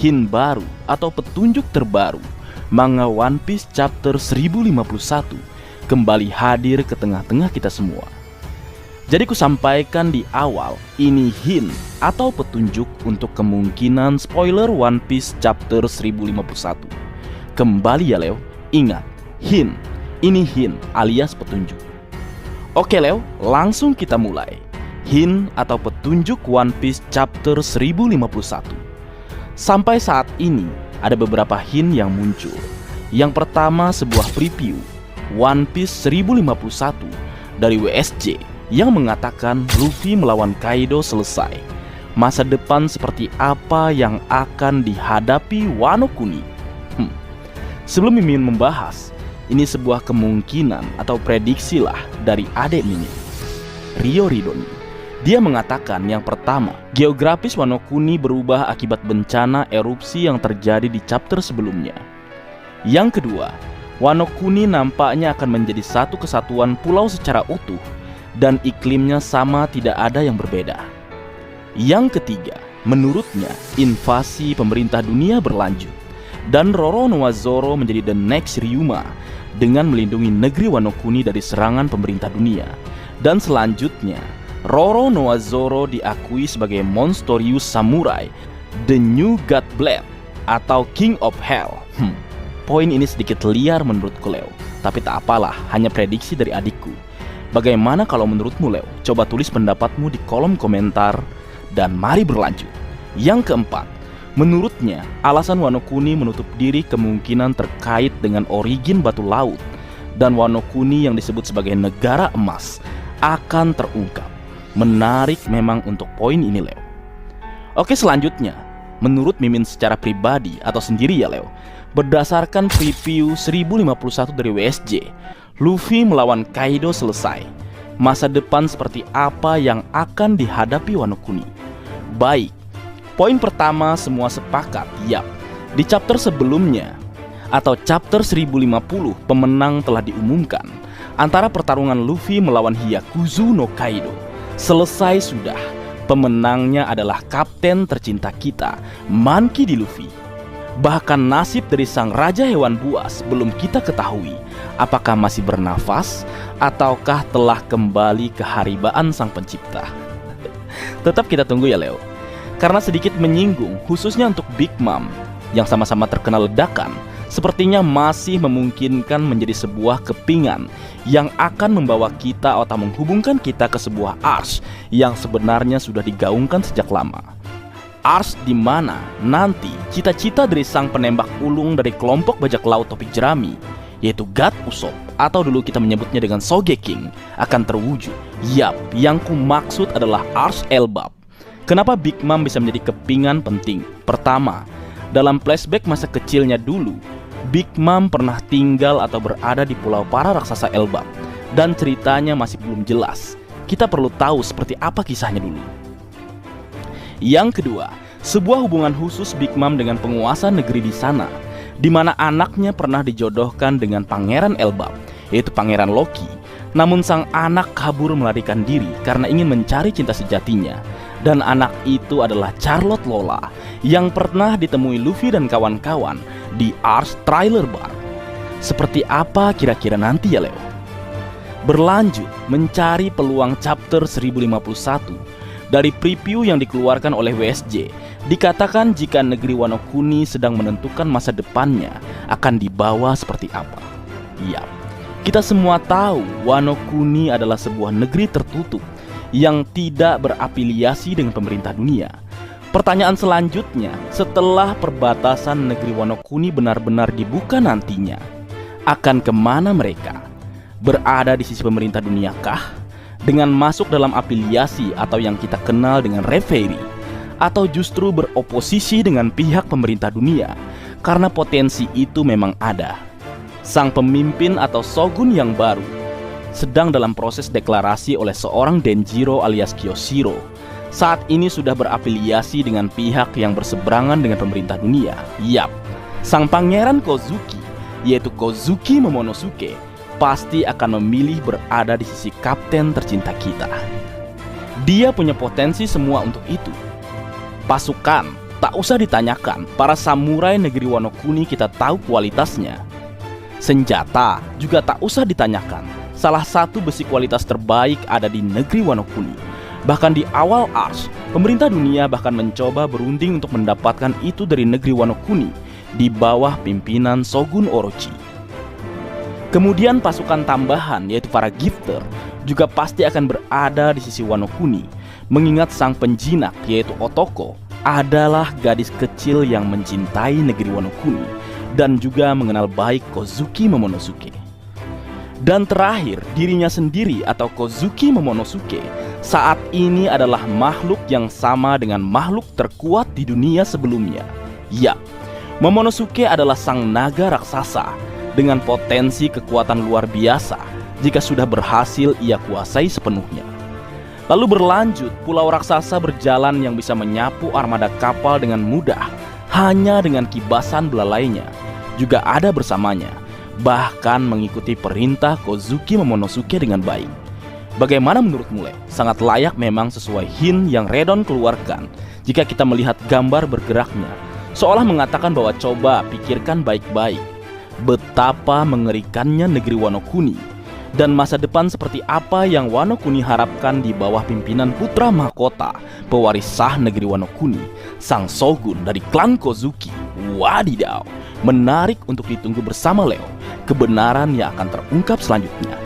hint baru atau petunjuk terbaru manga One Piece chapter 1051 kembali hadir ke tengah-tengah kita semua. Jadi ku sampaikan di awal, ini hint atau petunjuk untuk kemungkinan spoiler One Piece chapter 1051. Kembali ya Leo, ingat, hint, ini hint alias petunjuk. Oke Leo, langsung kita mulai. Hint atau petunjuk One Piece chapter 1051. Sampai saat ini ada beberapa hint yang muncul. Yang pertama sebuah preview One Piece 1051 dari WSJ yang mengatakan Luffy melawan Kaido selesai. Masa depan seperti apa yang akan dihadapi Wano Kuni? Sebelum Mimin membahas, ini sebuah kemungkinan atau prediksi lah dari adik Mimin, Rio Ridoni. Dia mengatakan yang pertama, geografis Wano Kuni berubah akibat bencana erupsi yang terjadi di chapter sebelumnya. Yang kedua, Wano Kuni nampaknya akan menjadi satu kesatuan pulau secara utuh dan iklimnya sama, tidak ada yang berbeda. Yang ketiga, menurutnya invasi pemerintah dunia berlanjut dan Roronoa Zoro menjadi the next Ryuma dengan melindungi negeri Wano Kuni dari serangan pemerintah dunia. Dan selanjutnya, Roronoa Zoro diakui sebagai Monstorius Samurai, the new God Blade atau King of Hell. Poin ini sedikit liar menurutku Leo, tapi tak apalah, hanya prediksi dari adikku. Bagaimana kalau menurutmu Leo? Coba tulis pendapatmu di kolom komentar dan mari berlanjut. Yang keempat, menurutnya alasan Wano Kuni menutup diri kemungkinan terkait dengan origin batu laut dan Wano Kuni yang disebut sebagai negara emas akan terungkap. Menarik memang untuk poin ini Leo. Oke, selanjutnya, menurut Mimin secara pribadi atau sendiri ya Leo, berdasarkan preview 1051 dari WSJ, Luffy melawan Kaido selesai. Masa depan seperti apa yang akan dihadapi Wano Kuni? Baik, poin pertama semua sepakat, yap. Di chapter sebelumnya atau chapter 1050, pemenang telah diumumkan antara pertarungan Luffy melawan Hyakuzu no Kaido. Selesai sudah. Pemenangnya adalah kapten tercinta kita, Monkey D. Luffy. Bahkan nasib dari sang raja hewan buas belum kita ketahui. Apakah masih bernafas ataukah telah kembali ke haribaan sang pencipta? Tetap kita tunggu ya Leo. Karena sedikit menyinggung khususnya untuk Big Mom yang sama-sama terkenal ledakan, sepertinya masih memungkinkan menjadi sebuah kepingan yang akan membawa kita atau menghubungkan kita ke sebuah arc yang sebenarnya sudah digaungkan sejak lama. Arc di mana nanti cita-cita dari sang penembak ulung dari kelompok bajak laut topik jerami, yaitu God Usopp atau dulu kita menyebutnya dengan Sogeking, akan terwujud. Yap, yang ku maksud adalah Arc Elbap. Kenapa Big Mom bisa menjadi kepingan penting? Pertama, dalam flashback masa kecilnya dulu, Big Mom pernah tinggal atau berada di pulau para raksasa Elbap, dan ceritanya masih belum jelas. Kita perlu tahu seperti apa kisahnya dulu. Yang kedua, sebuah hubungan khusus Big Mom dengan penguasa negeri di sana, di mana anaknya pernah dijodohkan dengan Pangeran Elbap, yaitu Pangeran Loki. Namun sang anak kabur melarikan diri karena ingin mencari cinta sejatinya. Dan anak itu adalah Charlotte Lola yang pernah ditemui Luffy dan kawan-kawan di Arc Trailer Bar. Seperti apa kira-kira nanti ya Leo? Berlanjut mencari peluang chapter 1051. Dari preview yang dikeluarkan oleh WSJ, dikatakan jika negeri Wano Kuni sedang menentukan masa depannya akan dibawa seperti apa. Yap, kita semua tahu Wano Kuni adalah sebuah negeri tertutup yang tidak berafiliasi dengan pemerintah dunia. Pertanyaan selanjutnya, setelah perbatasan negeri Wano Kuni benar-benar dibuka nantinya, akan kemana mereka? Berada di sisi pemerintah dunia kah? Dengan masuk dalam afiliasi atau yang kita kenal dengan reverie, atau justru beroposisi dengan pihak pemerintah dunia? Karena potensi itu memang ada. Sang pemimpin atau shogun yang baru sedang dalam proses deklarasi oleh seorang Denjiro alias Kyoshiro. Saat ini sudah berafiliasi dengan pihak yang berseberangan dengan pemerintah dunia. Yap, sang pangeran Kozuki, yaitu Kozuki Momonosuke, pasti akan memilih berada di sisi kapten tercinta kita. Dia punya potensi semua untuk itu. Pasukan, Tak usah ditanyakan, para samurai negeri Wano Kuni kita tahu kualitasnya. Senjata juga tak usah ditanyakan. Salah satu besi kualitas terbaik ada di negeri Wano Kuni. Bahkan di awal Ars, pemerintah dunia bahkan mencoba berunding untuk mendapatkan itu dari negeri Wano Kuni di bawah pimpinan Shogun Orochi. Kemudian pasukan tambahan yaitu para gifter juga pasti akan berada di sisi Wano Kuni, mengingat sang penjinak yaitu Otoko adalah gadis kecil yang mencintai negeri Wano Kuni dan juga mengenal baik Kozuki Momonosuke. Dan terakhir, dirinya sendiri atau Kozuki Momonosuke saat ini adalah makhluk yang sama dengan makhluk terkuat di dunia sebelumnya. Ya, Momonosuke adalah sang naga raksasa dengan potensi kekuatan luar biasa jika sudah berhasil ia kuasai sepenuhnya. Lalu berlanjut, pulau raksasa berjalan yang bisa menyapu armada kapal dengan mudah hanya dengan kibasan belalainya. Juga ada bersamanya, bahkan mengikuti perintah Kozuki Momonosuke dengan baik. Bagaimana menurutmu, Le? Sangat layak memang sesuai hint yang Redon keluarkan jika kita melihat gambar bergeraknya, seolah mengatakan bahwa coba pikirkan baik-baik betapa mengerikannya negeri Wano Kuni dan masa depan seperti apa yang Wano Kuni harapkan di bawah pimpinan putra mahkota pewaris sah negeri Wano Kuni, sang shogun dari klan Kozuki. Wadidaw, menarik untuk ditunggu bersama Leo. Kebenaran yang akan terungkap selanjutnya.